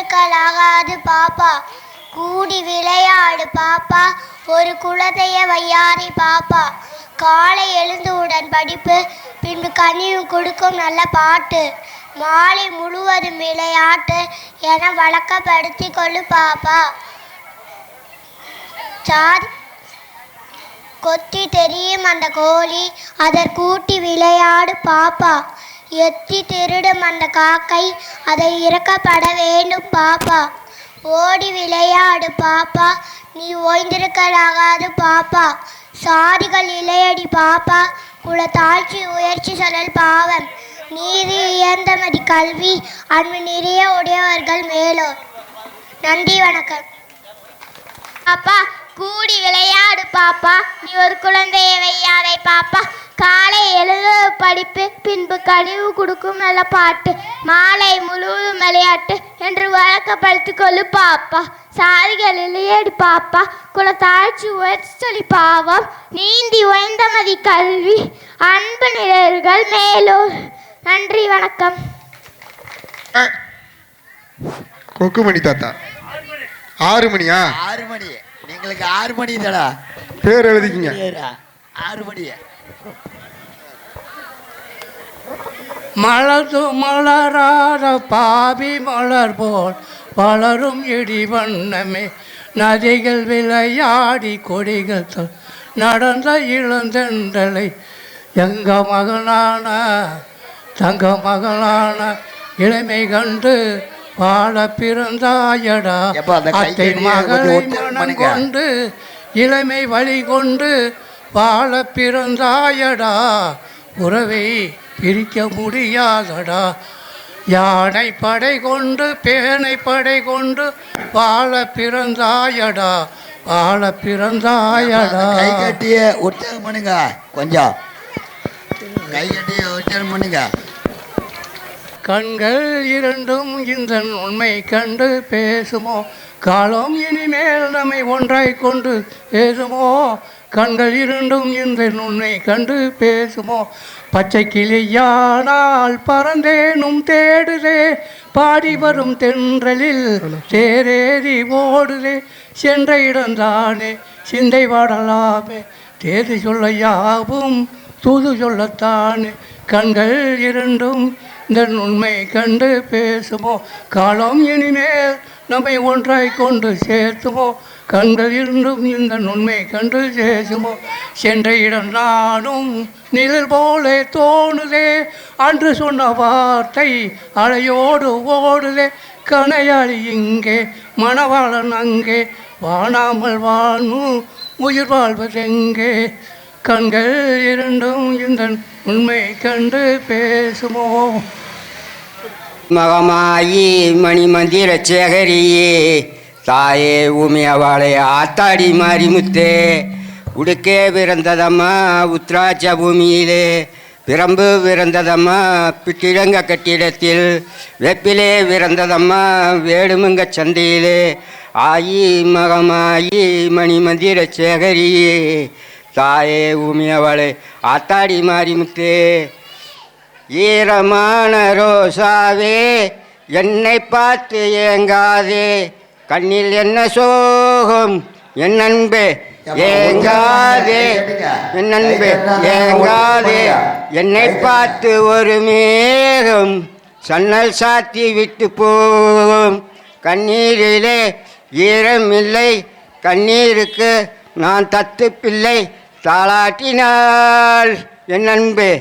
ஓய்ந்திருக்கலாகாது பாப்பா, கூடி விளையாடு பாப்பா, ஒரு குழந்தைய வையாரி பாப்பா. காலை எழுந்தவுடன் படிப்பு, பின்பு கனியும் கொடுக்கும் நல்ல பாட்டு, மாலை முழுவதும் விளையாட்டு என வழக்கப்படுத்தி கொள்ளு பாப்பா. சாதி கொத்தி தெரியும் அந்த கோழி, அதற்கூட்டி விளையாடு பாப்பா. எத்தி திருடும் அந்த காக்கை, அதை இறக்கப்பட வேண்டும் பாப்பா. ஓடி விளையாடு பாப்பா, நீ ஓய்ந்திருக்கலாகாது பாப்பா. சாதிகள் இளையடி பாப்பா, குல தாழ்ச்சி உயர்ச்சி சொல்லல் பாவம். நீதி உயர்ந்தமதி கல்வி, அன்பு நிறைய உடையவர்கள் மேலோர். நன்றி, வணக்கம். பாப்பா, கூடி விளையாடு பாப்பா, நீ ஒரு குழந்தையை வையாதே பாப்பா. காலை எழுத படிப்பு, பின்பு கனிவு கொடுக்கும் நல்ல பாட்டு, மாலை முழுவதும் விளையாட்டு என்று வழக்கப்படுத்தி கொள்ளு பாப்பா. சாதிகள் இல்லையேடி பாப்பா, குலத்தாழ்ச்சி உயர்ச்சி சொல்லி பாவம். நீந்தி உயர்ந்தமதி கல்வி, அன்பு நிழல்கள் மேலோர். நன்றி, வணக்கம். கொக்குமணி தாத்தா 6 மணியா? 6 மணி. எங்களுக்கு 6 மணி தாடா. பேர் எழுதிக்கிங்க. 6 மணி. மலது மலராத பாவி மலர் போல் வளரும் இடி வண்ணமே, நதிகள் விளையாடி கொடிகள் நடந்த இளந்தெண்டலை, எங்க மகனான தங்க மகனான இளமை கண்டு வாழ பிறந்தாயடா. அத்தை மகளை மனம் கொண்டு இளமை வழி கொண்டு வாழ பிறந்தாயடா. உறவை பிரிக்க முடியாதடா. யானை படை கொண்டு பேனை படை கொண்டு வாழ பிறந்தாயடா, வாழ பிறந்தாயடா. கை கட்டிய உற்சாகம் பண்ணுங்க, கொஞ்சம் கை கட்டிய உற்சாகம் பண்ணுங்க. கண்கள் இரண்டும் இந்த உண்மை கண்டு பேசுமோ, காலம் இனிமேல் நம்மை ஒன்றாய் கொண்டு பேசுமோ. கண்கள் இரண்டும் இந்த உண்மை கண்டு பேசுமோ. பச்சை கிளியானால் பறந்தேனும் தேடுதே, பாடி வரும் தென்றலில் தேரேறி ஓடுதே. சென்ற இடந்தானே சிந்தை வாடலாமே, தேதி சொல்ல யாவும் தூது சொல்லத்தானே. கண்கள் இரண்டும் இந்த உண்மை கண்டு பேசுமோ, காலம் இனிமேல் நம்மை ஒன்றாய் கொண்டு சேர்த்துமோ. கண்கள் இருந்தும் இந்த உண்மை கண்டு பேசுமோ. சென்ற இடம் நானும் நிழல் போலே தோணுதே, அன்று சொன்ன வார்த்தை அலையோடு ஓடுதே. கனையாளி இங்கே மணவாளன் அங்கே, வாழாமல் வாழும் உயிர் வாழ்வதெங்கே. கண்கள் இரண்டும் இந்த உண்மை கண்டு பேசுமோ. மகமாயி மணிமந்திர சேகரியே, தாயே உமையவாளே ஆத்தாடி மாரிமுத்தே. உடுக்கே பிறந்ததம்மா உத்ராட்ச பூமியிலே, பிரம்பு பிறந்ததம்மா பிட்டிழங்க கட்டிடத்தில், வெப்பிலே பிறந்ததம்மா வேடுமங்க சந்தையிலே. ஆயி மகமாயி மணிமந்திர சேகரியே, தாயே உமையவாளே ஆத்தாடி மாரிமுத்தே. ஈரமான ரோசாவே என்னை பார்த்து ஏங்காதே, கண்ணில் என்ன சோகம் என் அன்பே ஏங்காதே, என் அன்பே ஏங்காதே. என்னை பார்த்து ஒரு மேகம் சன்னல் சாத்தி விட்டு போகும், கண்ணீரிலே ஈரமில்லை கண்ணீருக்கு நான் தத்து பிள்ளை தாளாட்டினாள் என் அன்பே.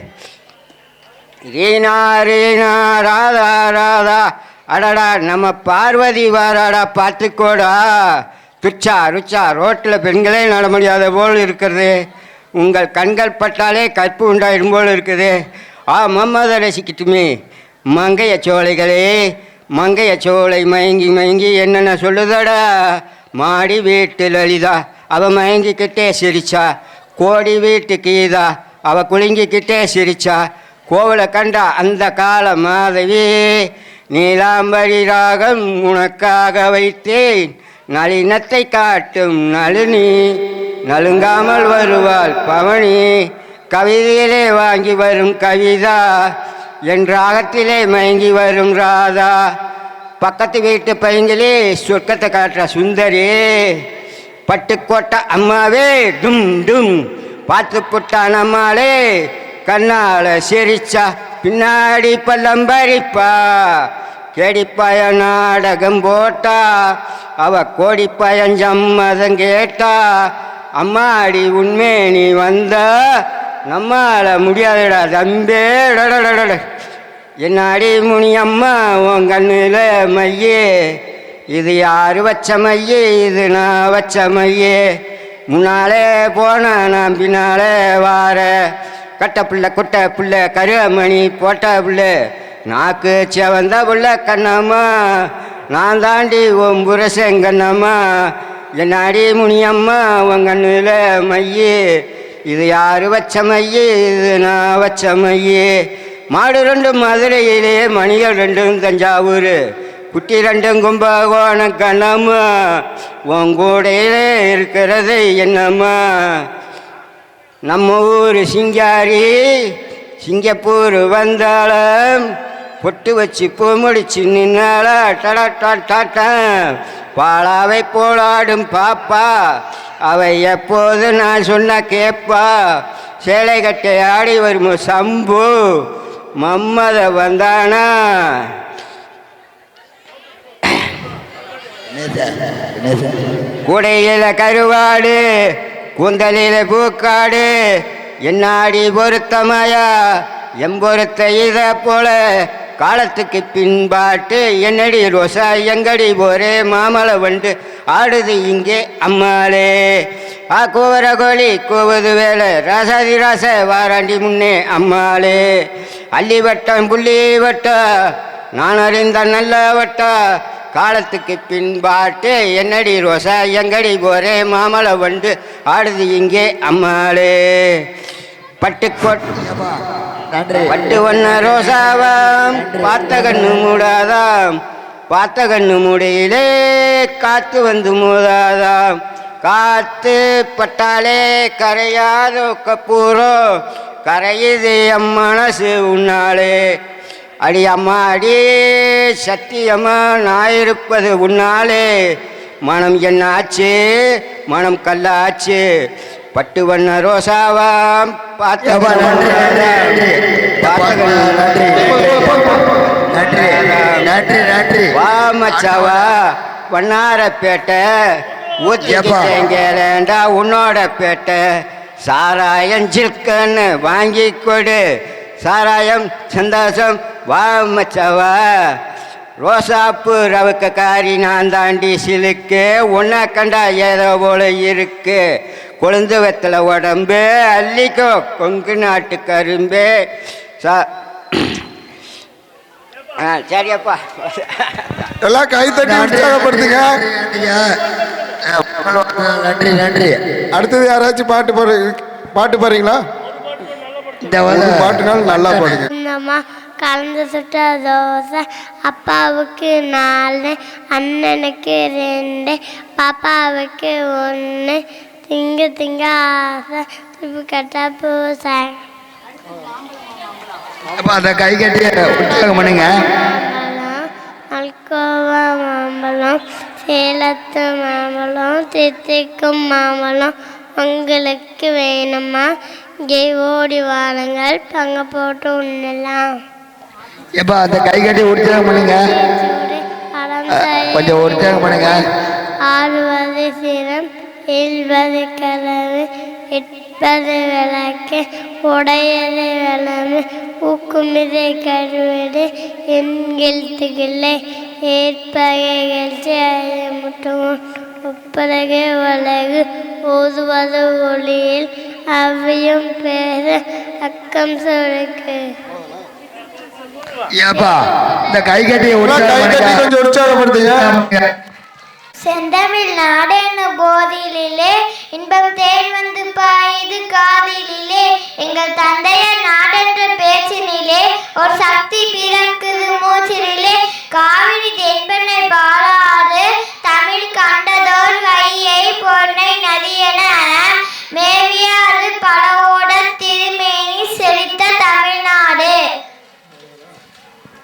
ரீனா ரீனா ராதா ராதா, அடடா நம்ம பார்வதி வாராடா பார்த்துக்கோடா. துச்சா ருச்சா ரோட்டில் பெண்களே நட முடியாத போல் இருக்கிறது, உங்கள் கண்கள் பட்டாலே கற்பு உண்டாயிடும் போல் இருக்குது. மம்மத ரசிக்கட்டுமே மங்கைய சோலைகளே, மங்கைய சோலை மயங்கி மயங்கி என்னென்ன சொல்லுதடா. மாடி வீட்டு லலிதா அவ மயங்கிக்கிட்டே சிரிச்சா, கோடி வீட்டு கீதா அவ குலுங்கிக்கிட்டே சிரிச்சா. கோவிலை கண்டா அந்த கால மாதவி, நீலாம்பரி ராகம் உனக்காக வைத்தேன், நளினத்தை காட்டும் நளினி நலுங்காமல் வருவாள் பவனி. கவிதையிலே வாங்கி வரும் கவிதா, என் ராகத்திலே மயங்கி வரும் ராதா. பக்கத்து வீட்டு பையங்களே சொர்க்கத்தை காட்டுற சுந்தரி. பட்டுக்கோட்டை அம்மாவே டும் டும் பார்த்து புட்டான் அம்மாளே கண்ணால சிரிச்சா பின்னாடி பள்ளம் பறிப்பா. கேடிப்பாய நாடகம் போட்டா அவ கோடிப்பாயன் சம்மதம் கேட்டா. அம்மாடி உண்மை நீ வந்தா நம்மால முடியாதுடா தம்பே. என்னாடி முனி அம்மா உன் கண்ணில் மையே இது யாரு வச்ச மையே இது நான் வச்ச மையே. முன்னாலே போன நான் பின்னாலே வார கட்ட பிள்ளை கொட்ட பிள்ளை கருமணி போட்ட பிள்ளை நாக்கு செவந்த பிள்ளை கண்ணம்மா நான் தாண்டி உன் புரசங்கண்ணம்மா. என்னாடி முனியம்மா உன் கண்ணில் மையே இது யாரு வச்ச மையே இது நான் வச்ச மையே. மாடு ரெண்டும் மதுரையிலே மணிகள் ரெண்டும் தஞ்சாவூர் குட்டி ரெண்டும் கும்பகோணம் கண்ணம்மா உன் கூடையிலே இருக்கிறது என்னம்மா. நம்ம ஊர் சிங்காரி சிங்கப்பூர் வந்தாலும் பொட்டு வச்சு பூ முடிச்சு நின்னால டடாட்டாட்டாட்டம் பாலாவை போலாடும் பாப்பா அவை எப்போது நான் சொன்ன கேப்பா. சேலை கட்டை ஆடி வரும் சம்பு மம்மத வந்தானா. கூடையில கருவாடு கூந்தலில பூக்காடு என்னாடி பொருத்தமாயா எம்பொருத்த இத போல காலத்துக்கு பின்பாட்டு என்னடி ரோசா எங்கடி போரே மாமலை வண்டு ஆடுது இங்கே அம்மாளே. கூவர கோழி கூவது வேலை ராசாதி ராச வாராண்டி முன்னே அம்மாளே. அள்ளி வட்டம் புள்ளி வட்டம் நான் அறிந்த நல்ல வட்டம் காலத்துக்கு பின்பாட்டு என்னடி ரோசா எங்கடி போரே மாமலை வண்டு ஆடுது இங்கே அம்மாளே. பட்டு வண்ண ரோசாவாம் பார்த்த கண்ணு மூடாதாம் பார்த்த கண்ணு மூடையிலே காத்து வந்து மூதாதாம். காத்து பட்டாலே கரையாதோ கப்பூரோ கரையுது எம் மனசு உன்னாலே. அடி அம்மா அடி சத்தியம்மா நான் இருப்பது உன்னாலே. மனம் என்ன ஆச்சு மனம் கல்லாச்சு பட்டு வண்ண ரோசாவாம் பார்த்த வா மச்சாவா வண்ணாரப்பேட்டை ஊத்திட்டேங்கடா உன்னோட பேட்டை. சாராயம் ஜில்கன்னு வாங்கி கொடு சாராயம் சந்தோஷம் வா மச்சவா. ரோசாப்பு ரவுக்க காரி நான் தாண்டி சிலுக்கு உன்னை கண்டா ஏதோ போல இருக்கு. கொழுந்து வெத்தலை உடம்பு அள்ளிக்கோ கொங்கு நாட்டு கரும்பு சரியப்பா. எல்லாம் கை தட்டி உற்சாகப்படுத்துங்க. நன்றி நன்றி. அடுத்தது யாராச்சும் பாட்டு பாடுறீங்களா? பாட்டுனாலும் நல்லா பாடுங்க. அம்மா கலந்து சுட்ட தோசை அப்பாவுக்கு 4 அண்ணனுக்கு 2 பாப்பாவுக்கு 1 திங்க ஆசை திருப்பி கட்டா பூசை. அந்த கை கட்டி உற்சாகம் பண்ணுங்க. மாம்பழம் அல்கோவா மாம்பழம் சேலத்து மாம்பழம் தித்திக்கும் மாம்பழம் உங்களுக்கு வேணுமா? இங்கே ஓடி வாருங்கள் பங்கு போட்டு உண்ணலாம். எப்பா அந்த கை கட்டி உற்சாகம் பண்ணுங்க. கொஞ்சம் உற்சாகம் பண்ணுங்க. 6வது சிரம் 7வது கதவு 8வது விளக்கு உடையது விளம்பு ஊக்குமிதை கருவடு எண்கெழுத்துக்களை ஏற்பகைகள் முட்டுவோம் ஒப்பதகு உலகு ஓதுவது ஒளியில் அவையும் பேர அக்கம் சொருக்கு. ஏப்பா இந்த கை கட்டி கொஞ்சம் உற்சாகப்படுத்துங்க. செந்தமிழ் நாடென்னு போதிலே இன்பம் தேன் வந்து பாயுது காதிலே. எங்கள் தந்தையர் நாடென்ற பேச்சினிலே ஒரு சக்தி பிறக்குது மூச்சிலே. காவிரி தென்பெண்ணை பாலாறு தமிழ் கண்டதோர் வையை பொன்னை நதியென மேவியாது படவோட திருமேனி செழித்த தமிழ்நாடு.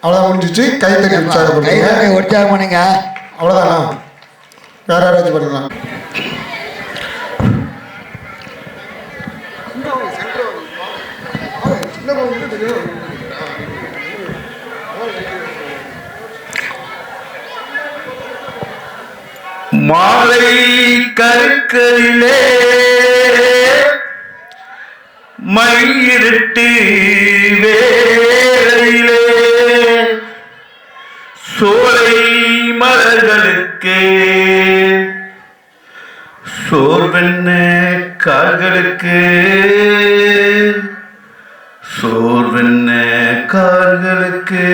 அவ்வளோதான் முடிஞ்சிச்சு. கை தட்டி உற்சாகப்படுத்துங்க. கை உற்சாகம் பண்ணுங்க. அவ்வளோதானா? வேற யாராச்சும் பண்ணலாம்? மாலை கருக்கையிலே மயிரிட்டு வேளையிலே சோலை மலர்களுக்கு சோர்வென்ன கால்களுக்கு சோர்வென்ன கால்களுக்கு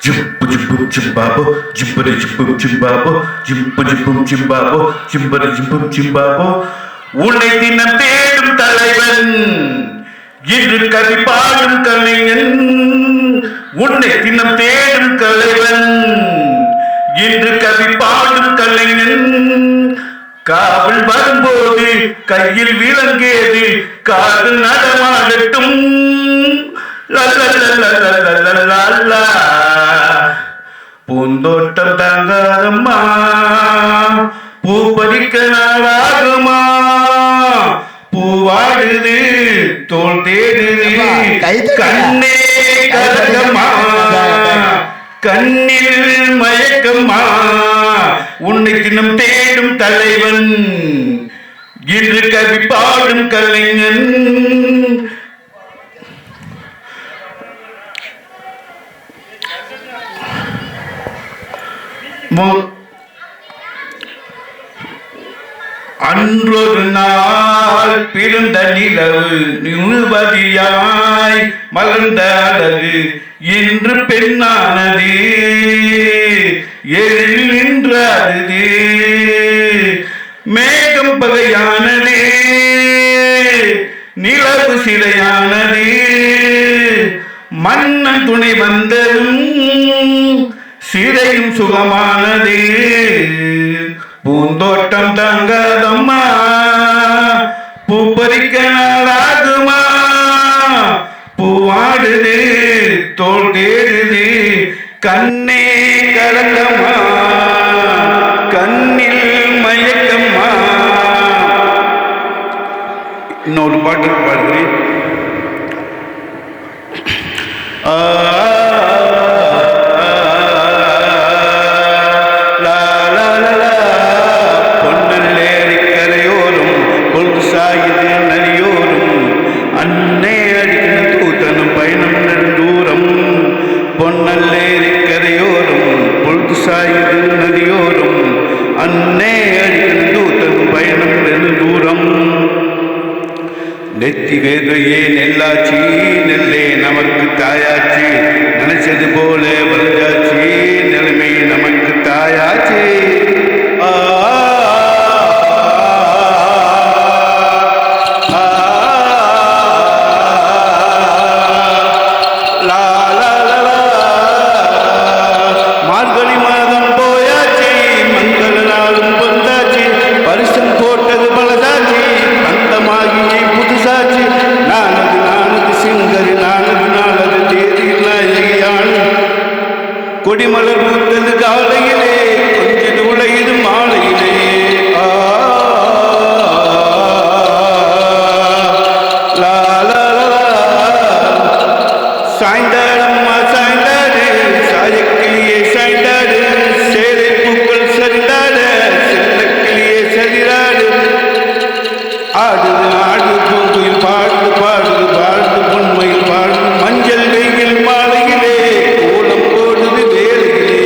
ஜிப்பு ஜிப்பும் ஜிம்பாபோ ஜிம்பரி ஜிப்பும் ஜிம்பாபோ ஜிம்பு ஜிப்பும் ஜிம்பாபோ ஜிம்பரி ஜிப்பும் ஜிம்பாபோ உன்னை தினம் தேடும் தலைவன் இன்று கவி பாடும் கலைஞன். உன்னை தினம் தேடும் தலைவன் இன்று கவி பாடும் கலைஞன். காவல் வரும்போது கையில் விளங்கேது காதல் நடமாடட்டும். பூந்தோட்டம் தாங்காதம்மா பூ பறிக்க நாளாகுமா பூவாடுது தோல் தேடுது கண்ணே கலகமா கண்ணில் மயக்கம்மா உன்னை தினம் தேடும் தலைவன் இன்று கவி பாடும் கலைஞன். அன்றொரு நாள் பிறந்த நிலவு நிறுவதியாய் மலர்ந்த அழகு இன்று பெண்ணானது எழில் நின்றது. மேகம் பகையானது நிலவு சிலையானது மன்னன் துணை வந்ததும் சிறையும் சுகமானது. பூந்தோட்டம் தாங்காதம்மா பூ பறிக்க நாளாகுமா பூவாடுது தோல் தேடுது கண்ணே கலக்கமா கண்ணில் மயக்கம்மா. இன்னொரு பாட்டு பாடுகிறேன். நெத்தி வேதையே நெல்லாச்சி நெல்லே நமக்கு தாயாச்சி நினைச்சது போல வளர்ந்தாச்சி நிலைமை நமக்கு தாயாச்சி. மார்கழி மாதம் போயாச்சி மங்கள நாளும் பொந்தாச்சி பரிசம் போட்டது பலதாச்சி அந்தமாகி புதுசாச்சி நானது நானது சிங்கரி நானது நானது தேதியில் நாயகியான் கொடிமலர் பூத்தது காலையிலே கொஞ்சது உலகிது மாலையிலே. சாய்ந்தாடம்மா சாய்ந்தாடு சாயக்கிளியே சாய்ந்தாடு சேலை பூக்கள் சரிந்தாட செல்லக்கிளியே சரிராடு ஆடுது ஆடு பூங்குயில் பாடு பாடுது பாடுது பொன்மையில் பாடுது மஞ்சள் வெயில் மாலையிலே கோலம் போடுது வேலையிலே.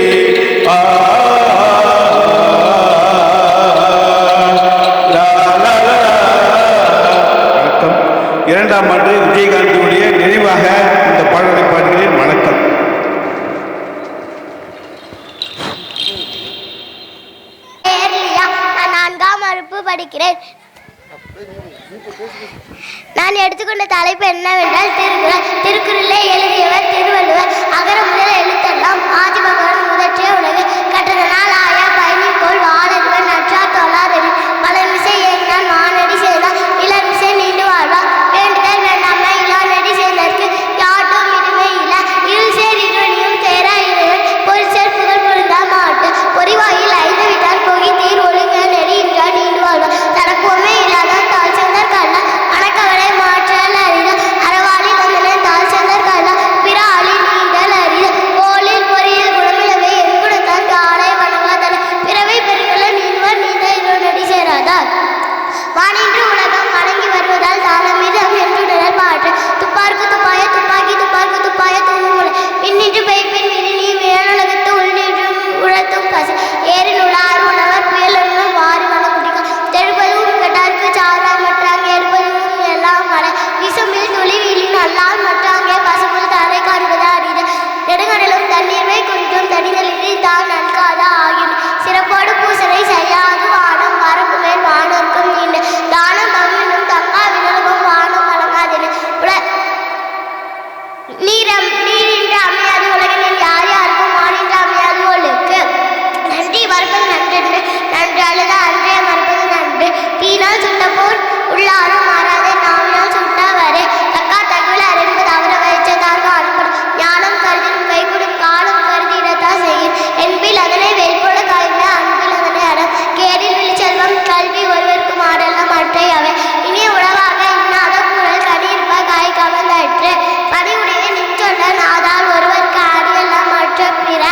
தீனால் சுட்ட போல் உள்ளாரும் மாறாதே நாவினால் சுட்டவரே தக்கா தகுல என்பது அவரை வைச்சதாக அனுப்படும் ஞானம் கருதின் கைகூடும் காலம் கருதி இடத்தா செய்யும் என்பில் அதனை வெல்போட காய்ந்த அன்பில் அதனை அடம் கேடில் விழிச்செல்வம் கல்வி ஒருவருக்கு மாடெல்லாம் மற்றை அவை இனிய உணவாக இன்னாத கூறல் கடியிருப்ப காய் கவர்ந்தற்று பதிவுடைய நின்றொல்ல நாதால் ஒருவருக்கு ஆடியெல்லாம் மற்ற பிற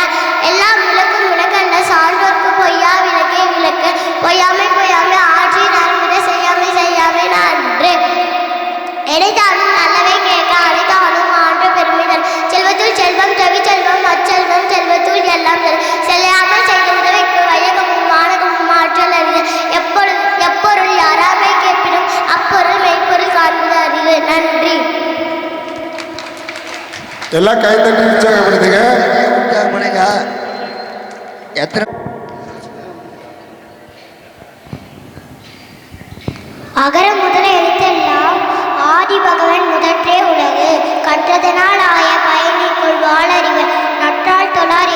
எல்லாம் விளக்கும் விளக்கல்ல சான்றோர்க்கு பொய்யா விளக்கே விளக்கு பொய்யாமை பொய்யாமை ஆற்றி நன்மிட செய்யாமை செய்யாமை நன்று எடைத்தாலும் நல்லவை கேட்க அடைத்தாலும் ஆன்ற பெருமிதன் செல்வத்துள் செல்வம் செவி செல்வம் அச்செல்வம் செல்வத்துள் எல்லாம் செல்லையாமல் செய்த உதவிக்கு வையகமும் மானகமும் ஆற்றல் அறிவு எப்பொருள் யாராமை கேட்பினும் அப்பொருள் மெய்ப்பொருள் காண்பது அறிவு நன்றி. எல்லாம் கைத்தட்டி உற்சாகப்படுத்துங்க. உற்சாகப்படுங்க. எத்தனை அகர முதல எழுத்தெல்லாம் ஆதி பகவன் முதற்றே உலகு கற்றதனால் ஆய பயனிக்குள் வாழறிவு நற்றால் தொழார்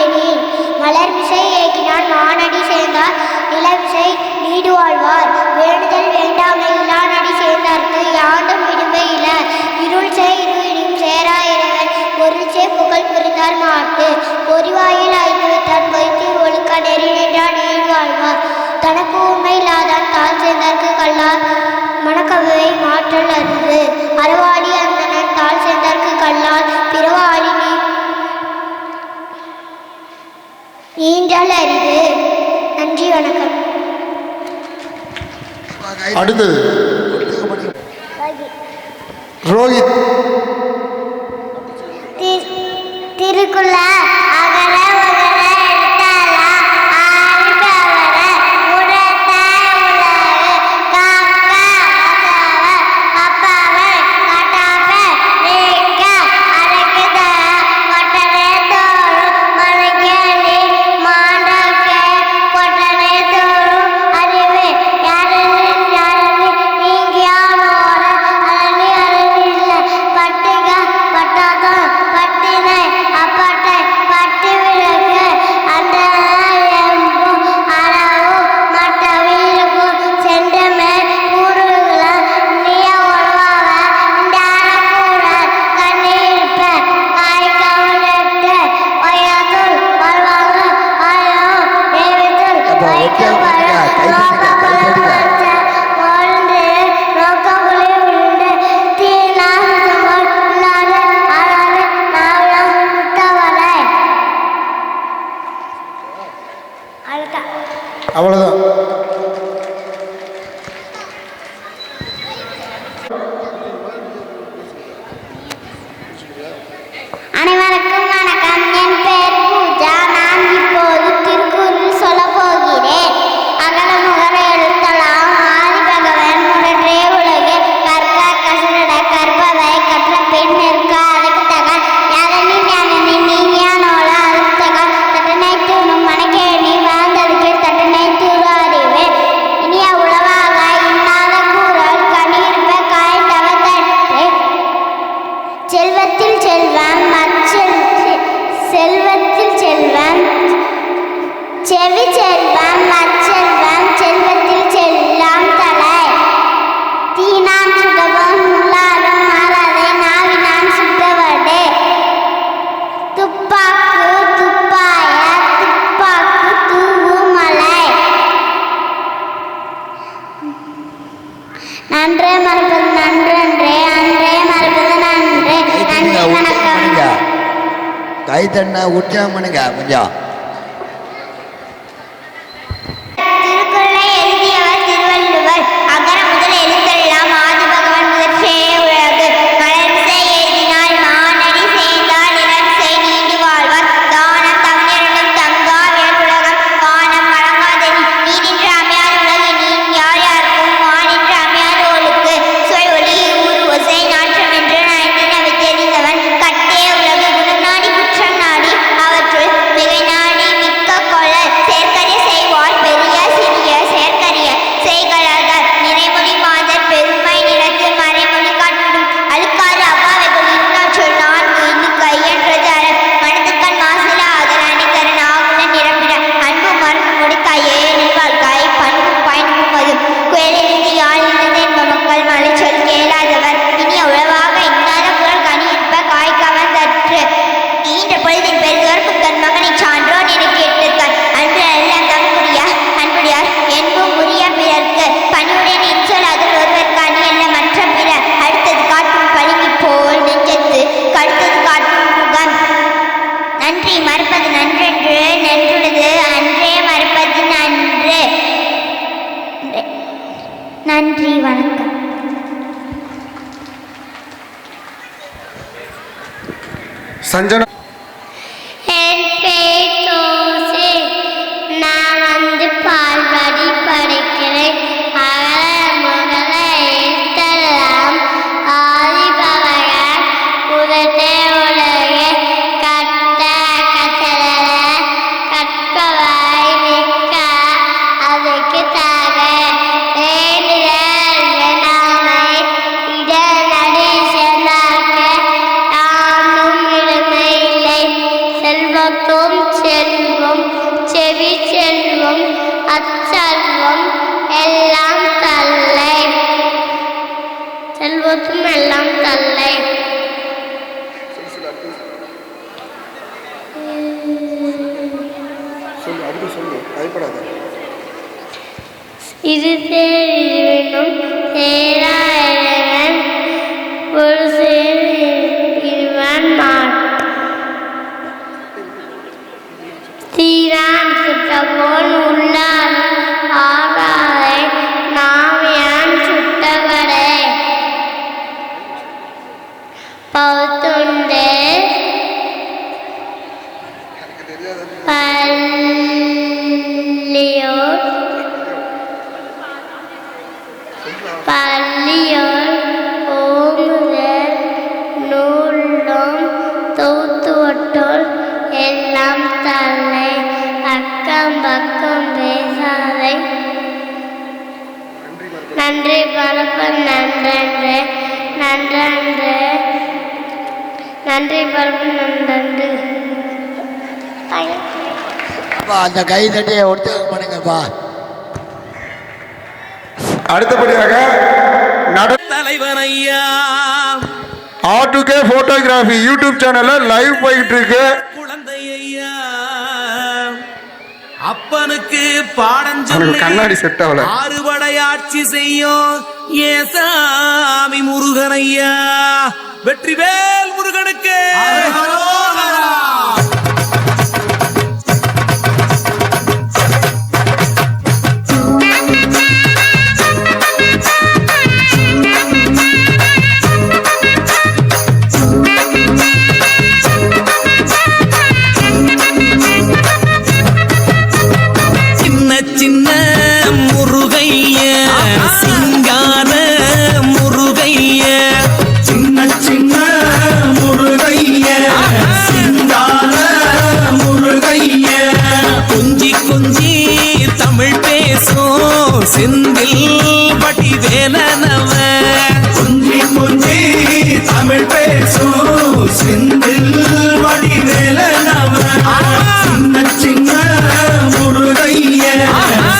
எனில் மலர் விசை ஏகினான் மானடி சேர்ந்தார் நிலவிசை நீடு வாழ்வார் வேண்டுதல் வேண்டாமை இல்லானடி சேர்ந்தார்க்கு யாண்டும் விடுமை இல இருள் செய் இருளினும் சேரா இறைவன் பொருள் சே புகழ் புரிந்தார் மாட்டு பொறிவாயில் ஐந்துவித்தான் பொய்த்தீர் ஒழுக்க நெறி நின்றான் நீடு வாழ்வார் தனக்கு உண்மை இல்லாதான் தாழ் சேர்ந்தார்க்கு கல்லார் மணக்கவை மாற்றல் அறிவு அறவாடி அந்தனன் தாழ் சேர்ந்தார்க்கு கல்லால் பிறவாடி நீண்டால் அறிவு. நன்றி வணக்கம். அடுத்தது ரோஹித். திருக்குள்ள அகர உகர எழுத்தாள ஆழ்பவர உரத்த உலகு காக்க மசவ அப்பாவ கட்டாப்ப ரேக்க அரக்குத கொட்டரே தோறும் மலைக்கேணி மாண்டக்கே கொட்டரே தோறும் அறிவு யாரின் நீங்கியா மோர அரணி அருணில்ல பட்டிக பட்டாதம் பட்டினை அப்பட்டை பட்டி விளக்கு அந்த எம்பும் அளவும் மற்ற வீருக்கும் சென்ற மேல் கூறுகள நீய உணவாக இண்டாரக்கூடல் கண்ணீர்ப்ப காய் கவனிட்டு ஒய்யாத்துள் வாழ்வாங்க ஆயும் தேவித்துள் வைக்கப்படும் நோக்கங்களும் ஒன்று நோக்கங்களில் உண்டு தீனால் சுமல் உள்ளாது அறாது நாவிலம் விட்டவரை அவ்வளோதான். அனைவருக்கும் வணக்கம். என் பெயர் பூஜா. நான் இப்போது திருக்குறள் சொல்ல போகிறேன். அகர முகர எழுத்தலாம் ஆதி பகவன் முதற்றே உலகு கற்க கசட கற்பவை கற்ற பின் நிற்க அதுக்கு தக யாதனின் ஞானனின் நீங்கிய நோல அதுக்கு தக தட்டனை தூணும் மணக்கேணி வாழ்ந்ததுக்கு தட்டனை தூறு அறிவு இனிய உளவாக இன்னாத கூறல் கனியிருப்ப காய்ந்தவ தட்டு செல்வத்தில் செல்வம் செல்வத்தில் செல்வம் செவி செல்வம் மச்செல்வம் செல்வத்தில் செல்லாம் தலை தீனான் சுடவும் உள்ளாரும் மாறாதே நாவினான் சுட்டவடே துப்பாக்கு துப்பாய துப்பாக்கு தூவு மலை நன்றே மறப்பது நன்றன்றே அன்றே மறப்பது நன்றே. நன்றி வணக்கம். கை தண்ண உற்சாகம் பண்ணுங்க கொஞ்சம். திருக்குறளை எழுதியவர் திருவள்ளுவர். அகர முதல் எழுத்தெல்லாம் ஆதி பகவன் முதற்றே உலகு மலர்மிசை எழுதினால் மானடி சேர்ந்தால் நிலமிசை நீண்டு வாழ்வார் தானம் தமிழர்களும் தங்கா வேறுலகம் வானம் வழங்காதெனி நீடின்ற அமையாத உலகு நீன் யார் யாருக்கும் வானின்ற அமையாத ஒழுக்கு சொல் ஒளி ஊர் ஒசை நாற்றம் என்று நயந்தின வித்தெறிந்தவன் கட்டே உலகு குணம் நாடி குற்றம் நாடி அவற்றுள் மிகை சஞ்சனா. என் பேர் தோசை. நான் வந்து பால்வாடி படிக்கிறேன். அகல முதல எழுத்தெல்லாம் ஆதிபகவான் முதலே உலகை கட்ட கசல கற்பவாய் நிற்க அதுக்கு தாக வேண்டுதல் வேணாமை இடநடி சென்றாக்க யானும் இடுமை இல்லை. செல்வத்தும் செல்வம் செவி செல்வம் அச்செல்வம் எல்லாம் தல்லை. செல்வத்தும் எல்லாம் தல்லை. இது சேரினும் சேராயவன் ஒரு சேர் இருவன் மாட் தீரான் சுட்டபோல் உள்ளான் ஆகாதை நாம் யான் சுட்டவரை பௌத்துண்டு பள்ளியோர் ஓமுதல் நூலும் தூத்துவட்டோல் எல்லாம் தலை அக்கம் பக்கம் பேசாதை நன்றி பரப்ப நன்றன்று நன்றன்று நன்றி பரப்ப நன்றன்று. அப்பா அந்த கை தட்டியை உற்சாகம் பண்ணுங்கப்பா. அடுத்தபடியாக தலைவர் ஐயா R2K போட்டோகிராஃபி யூடியூப் சேனல்ல லைவ் போயிட்டு இருக்கு. குழந்தை ஐயா அப்பனுக்கு பாடம் சொல்லி கண்ணாடி செட் ஆகல. ஆறுபடையாட்சி செய்யும் ஏசாமி முருகன் ஐயா. வெற்றிவேல் முருகனுக்கு சின்ன முருகைய சிங்கார முருகைய சின்ன சின்ன முருகைய சிங்கார முருகைய கொஞ்சி கொஞ்சி தமிழ் பேசும் செந்தில் பட்டி வேலனவ கொஞ்சி கொஞ்சி தமிழ் பேசும் செந்தில் பட்டி வேலனவ சின்ன சின்ன முருகைய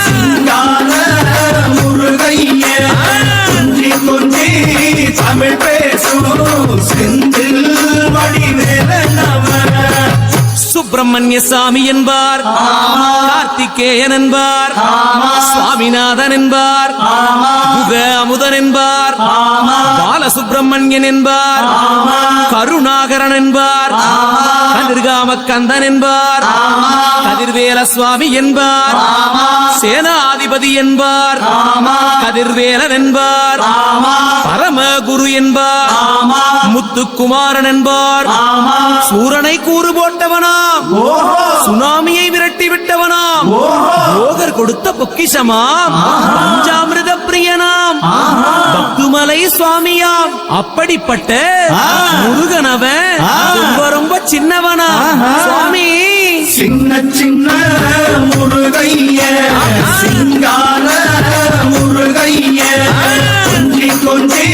சிங்கார முருகைய கொஞ்சி கொஞ்சி தமிழ் பேசும் செந்தில் வடிவேலனவ. சுப்பிரமணிய சாமி என்பார், கார்த்திகேயன் என்பார், சுவாமிநாதன் என்பார், குக அமுதன் என்பார், பாலசுப்பிரமணியன் என்பார், கருணாகரன் என்பார், கதிர்காம கந்தன் என்பார், கதிர்வேல சுவாமி என்பார், சேனாதிபதி என்பார், கதிர்வேலன் என்பார், பரமகுரு என்பார், முத்துக்குமாரன் என்பார், சூரனை கூறு போட்டவனாம், சுனாமியை விரட்டி விட்டவனாம், போகர் கொடுத்த பொக்கிஷமாம், பஞ்சாமிர்த பிரியனாம், பக்துமலை சுவாமியாம். அப்படிப்பட்ட முருகனவன் ரொம்ப ரொம்ப சின்னவனா சுவாமி. சின்ன சின்ன முருகைய சிங்கார முருகைய கொஞ்சி கொஞ்சி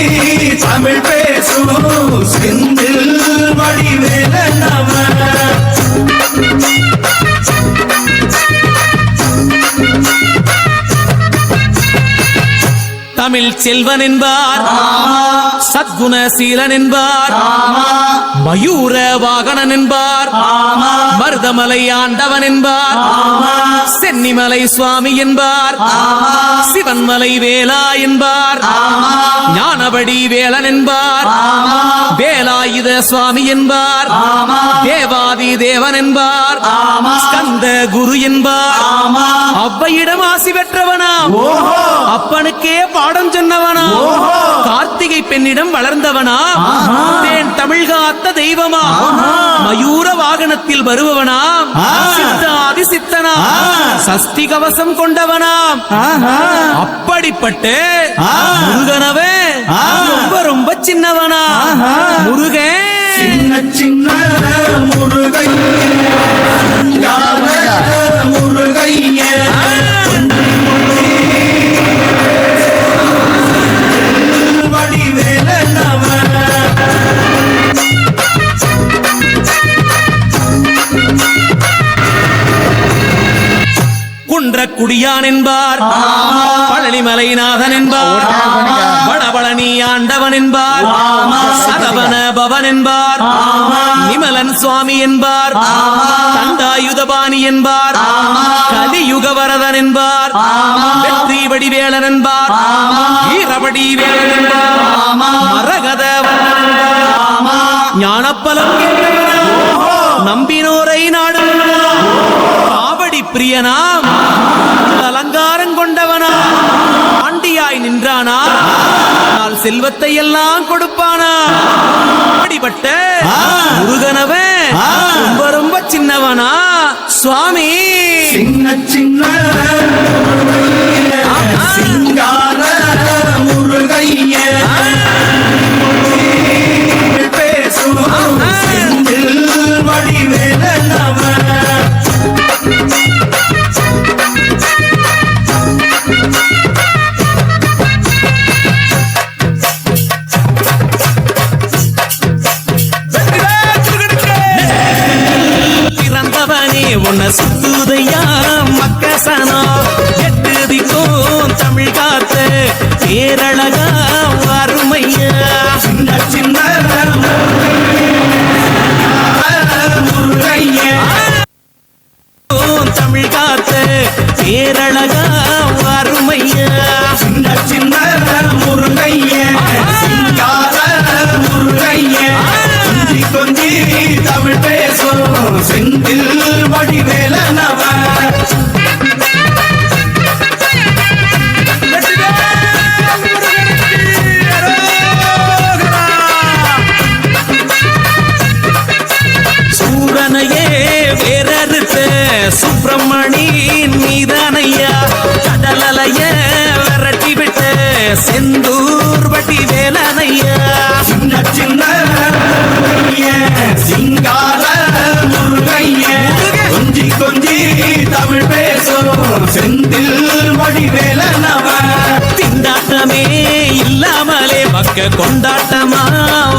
தமிழ் பேசும் செந்தில் வடிவேலனவ. தமிழ் செல்வன் என்பார், சத்குணசீலன் என்பார், மயூர வாகனன் என்பார், மருதமலை ஆண்டவன் என்பார், சென்னிமலை சுவாமி என்பார், சிவன்மலை வேலா என்பார், ஞானபடி வேலன் என்பார், வேலாயுத சுவாமி என்பார், தேவாதி தேவன் என்பார், ஸ்கந்த குரு என்பார், அவ்வையிடம் ஆசி பெற்றவனாம், அப்பனுக்கே பாடம் சொன்னவனா, கார்த்திகை பெண்ணிடம் வளர்ந்தவனா, தேன் தமிழ் காத்த தெய்வமா, வாகனத்தில் வருபவனாம் சித்தாதி சித்தனாம் சஷ்டி கவசம் கொண்டவனாம் அப்படிப்பட்ட முருகனவே ரொம்ப ரொம்ப சின்னவனா முருகன் சின்ன சின்ன முருகைய குன்றக்குடியான் என்பார் பழனிமலைநாதன் என்பார் வடபழனி ஆண்டவன் என்பார் சரவண பவன் என்பார் நிமலன் சுவாமி என்பார் தண்டாயுதபாணி என்பார் கலியுக வரதன் என்பார் வெற்றி வடிவேலன் என்பார் வீரபடி வேலன் என்பார் மரகத ஞானப்பலம் நம்பினோரை நாடு காவடி பிரியனாம் அலங்காரம் கொண்டவனா ஆண்டியாய் நின்றானா செல்வத்தை எல்லாம் கொடுப்பானா அப்படிப்பட்ட முருகனவன் ரொம்ப ரொம்ப சின்னவனா சுவாமி சின்ன சின்ன சிங்கார முருகைய பேசும் செந்தில் வடிவேலனவன் உன்னை சுத்துதையா மக்கசனோ எட்டு திக்கும் தமிழ் காத்து பேரழகா அருமையா சின்ன சின்ன தமிழ் காத்து பேரழகா அருமையா சின்ன சின்ன முருகைய சிங்கார முருகைய கொஞ்சி கொஞ்சி தமிழ் பேசும் செந்தில் வடிவேலனவன் சூரனையே வேறறுத்த சுப்பிரமணி நீதானையா கடலைய விரட்டி விட்ட செந்தூர் வட்டி வேலனையா சின்ன சின்ன சிங்கார முருகைய கொஞ்சி கொஞ்சி தமிழ் பேசும் செந்தில் வடிவேலனவன் திண்டாட்டமே இல்லாமலே மக்க கொண்டாட்டமா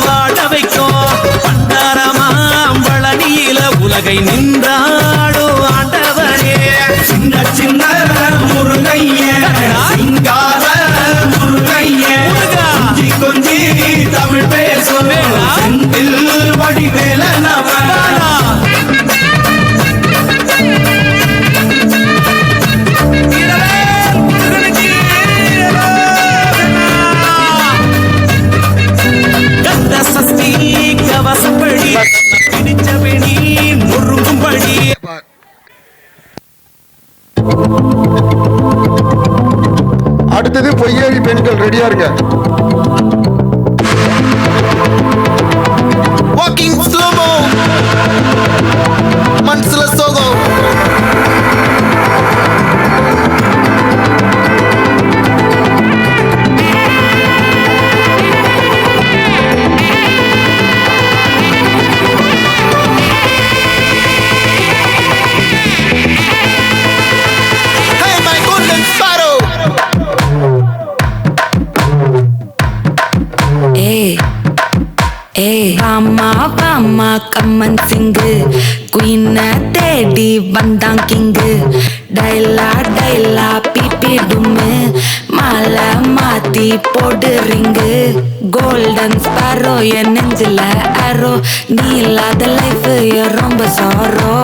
வாழ வைக்கும் பண்டாரமாம் பழனியில உலகை நின்றாடோ ஆண்டவனே சின்ன சின்ன முருகைய சிங்கார முருகைய கொஞ்சி கொஞ்சி தமிழ் பேசும் செந்தில் வடிவேலனவன் கந்த சஷ்டி கவசப்படி பிடிச்சபடி முருங்கும்படி அடுத்தது பொய்யேறி பெண்கள் ரெடியா இருங்க. Walking slow-mo, மனசுல சோகம். Hey, my golden sparrow. வாமா கம்மன் சிங்கு குயின தேடி வந்தான் கிங்கு டைலா பிபி டும்மு மாலை மாத்தி போடு ரிங்கு கோல்டன் ஸ்பாரோ என் நெஞ்சில அரோ நீ இல்லாத லைஃப் ரொம்ப சாரோ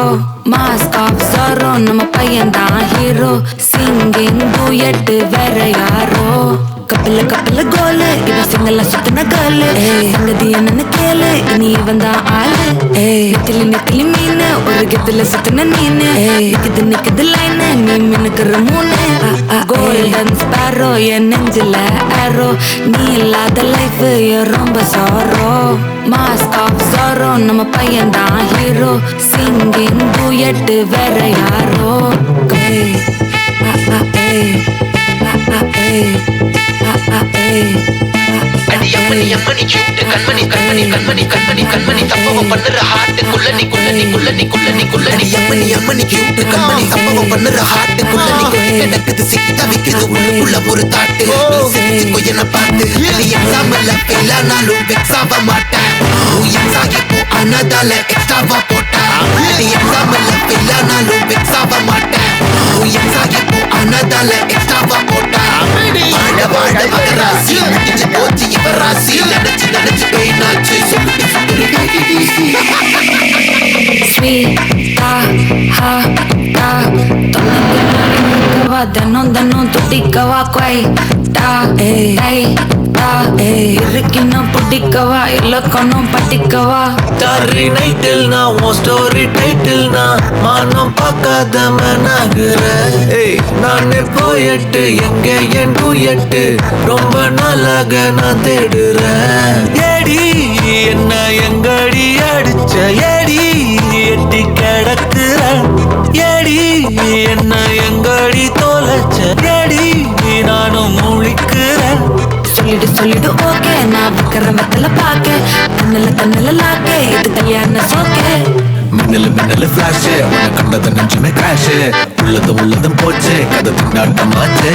மாஸ்க் ஆஃப் சாரோ நம்ம பையன் தான் ஹீரோ சிங்கிங் டூயட் வேற யாரோ கப்பல கப்பல கோலு இவ சிங்கல சுத்தின கேளு சங்கதி என்னன்னு கேளு இனி இவன் தான் ஆளு நெத்திலி நெத்திலி மீன் ஒரு கெத்துல சுத்தின நீனு நிக்குது லைன் நீ மினுக்குற மூணு கோல்டன் ஸ்பாரோ என் நெஞ்சில ஆரோ நீ இல்லாத லைஃப் ரொம்ப சாரோ மாஸ்க் ஆஃப் சாரோ நம்ம பையன் தான் ஹீரோ சிங்கிங் டூயட் வேற யாரோ அடி அம்மனி அம்மனி கியூட் கண்மணி கண்மணி கண்மணி கண்மணி கண்மணி தப்பவம் பண்ணுற ஹார்ட் குள்ளனி குள்ளனி குள்ளனி குள்ளனி குள்ளனி அம்மனி அம்மனி கியூட் கண்மணி தப்பவம் பண்ணுற ஹார்ட் குள்ளனி கிடக்குது சிக்கி தவிக்குது உள்ளுக்குள்ள ஒரு தாட்டு சிரிச்சு கொய்யன பார்த்து நீ எக்ஸாம்ல ஃபெயில் ஆனாலும் வெக்ஸ் ஆக மாட்டேன் எக்ஸ் ஆகி போ ஆனதால எக்ஸ்ட்ராவா போட்டேன் நீ எக்ஸாம்ல ஃபெயில் ஆனாலும் வெக்ஸ் ஆக மாட்டேன் எக்ஸ் ஆகி போ ஆனதால எக்ஸ்ட்ராவா போட்டேன் வாழ வாழ மகராசி முடிஞ்சு போச்சு இவ ராசி நினைச்சு நினைச்சு பெயினாச்சு ஸ்வீட்டா ஹா டா தொலைக்கவா தனம் தனம் துடிக்கவா குவை டா ஏய் டா இருக்கினும் புடிக்கவா இலக்கணும் பட்டிக்கவா டாரி நைட்டில் நான் உன் ஸ்டோரி டைட்டில் நான் மானம் பார்க்காத மனாகிற நானே போயிட்டு எங்க என் டூயட்டு ரொம்ப நாளாக நான் தேடுறேன் ஏடி என்ன எங்கடி அடிச்ச ஏடி எட்டி கிடக்குற ஏடி என்ன எங்கடி தொலைச்ச ஏடி நானும் முழிக்கிறேன் சொல்லிடு ஓகே நான் விக்கிற மெத்தல பாக்க தன்னல லாக்க இது கல்யாண சோக்கே மின்னலு மின்னலு ஃபிளாஷ் உன்னை கண்டத நெஞ்சுமே கிராஷ் உள்ளதும் போச்சு கதை பின்னாட்டமாச்சு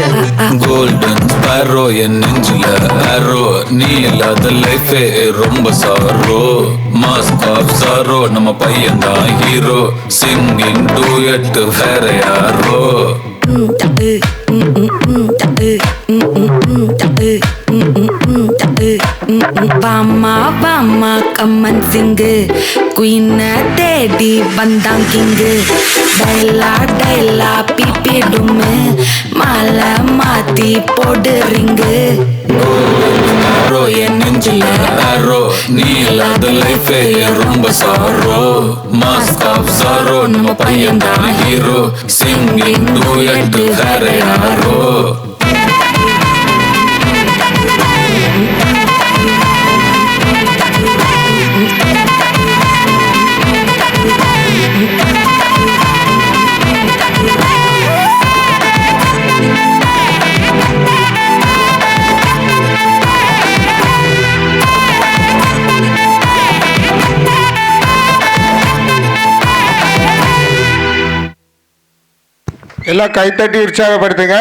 கோல்டன் ஸ்பாரோ என் நெஞ்சில ஆரோ நீ இல்லாத லைஃபே ரொம்ப சாரோ மாஸ்க் ஆஃப் சாரோ நம்ம பையன் தான் ஹீரோ சிங்கிங் டூயட் வேற யாரோ வாமா வாமா கம்மன் சிங்கு குயின தேடி வந்தான் கிங்கு டைலா டைலா பிபி டும்மு மாலை மாத்தி போடு ரிங்கு என் நெஞ்சில ஆரோ நீ இல்லாத லைஃபே ரொம்ப சாரோ மாஸ்க் ஆஃப் சாரோ நம்ம பையன் தான் ஹீரோ சிங்கிங் டூயட் வேற யாரோ எல்லாம் கைத்தட்டி உற்சாகப்படுத்துங்க.